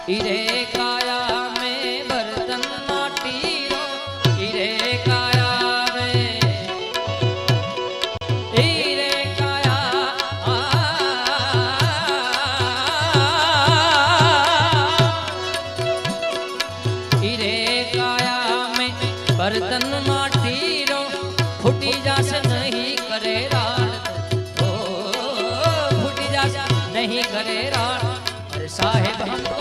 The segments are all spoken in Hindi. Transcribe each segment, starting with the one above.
हीरे काया में बर्तन माटी रो, हीरे काया में हीरे काया हीरे काया में बर्तन माटी रो, फूटी जासे नहीं करे राड़, ओ फूटी जासे नहीं करे राड़। अरे साहेब हमको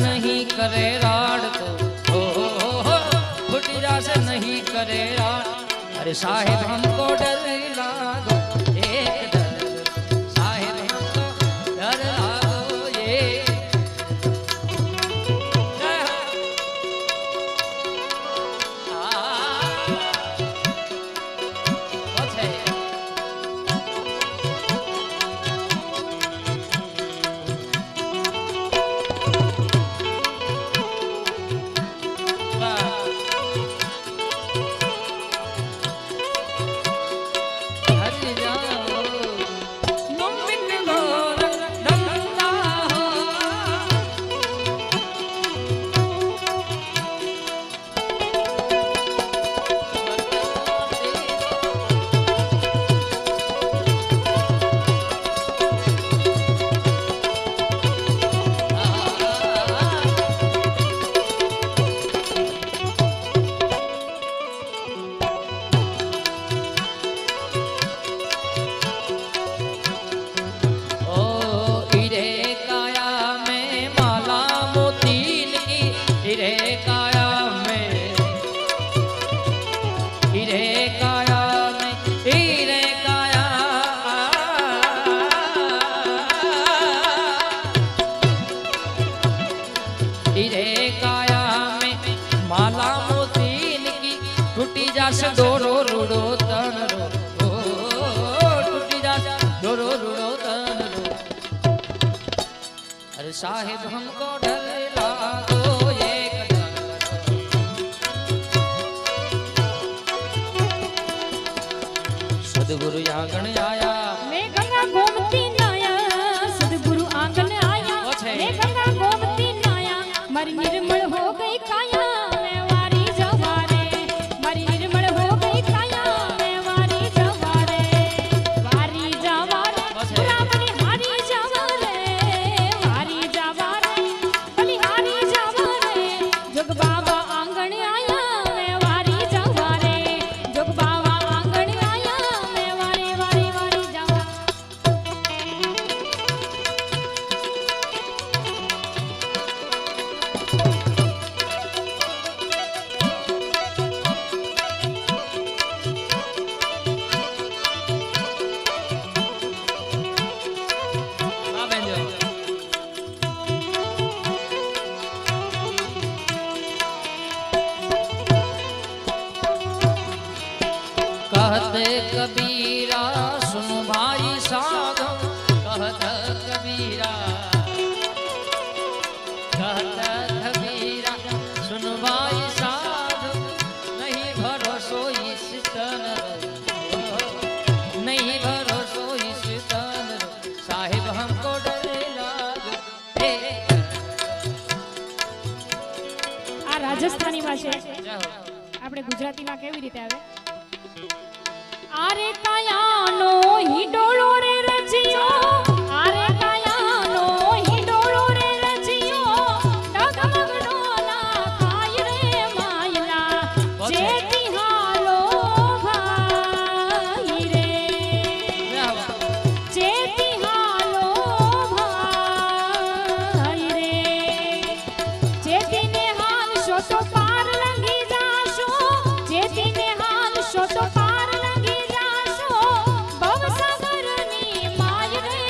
नहीं करे राड़ तो फुटी जासे नहीं करे राड़। अरे साहेब हमको डर लागो एक डर, साहेब हमको डर लागो ये डोरो रूडो तन रो, टूटी जा डोरो रूडो तन रो। अरे साहेब हमको डर लागो एक सदगुरु आंगन आया, मैं गंगा गोमती नाया, सदगुरु आंगन आया, मैं गंगा गोमती नाया, मर निर्मल हो गई काया। कहते कबीरा सुन भाई साधो, कहते कबीरा, कहते कबीरा सुन भाई साधो, नहीं भरोसो इस तन, नहीं भरोसो इस तन। साहिब हमको डर लागो। आ રાજસ્થાની ભાષા આપણે ગુજરાતીમાં કેવી રીતે આવે? આરે કાયાનો હિડોળો રે રજિયો, આરે કાયાનો હિડોળો રે રજિયો, ડગમગ ડોલા ખાય રે માયલા, જેતી હાલો ભાઈ રે, જેતી હાલો ભાઈ રે, જેતીને હાલ શો તો પાર લંઘી જાશો, જેતીને હાલ શો તો પાર લંઘી જાશો, ભવસાગરની માય રે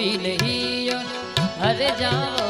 पी लही हर जाओ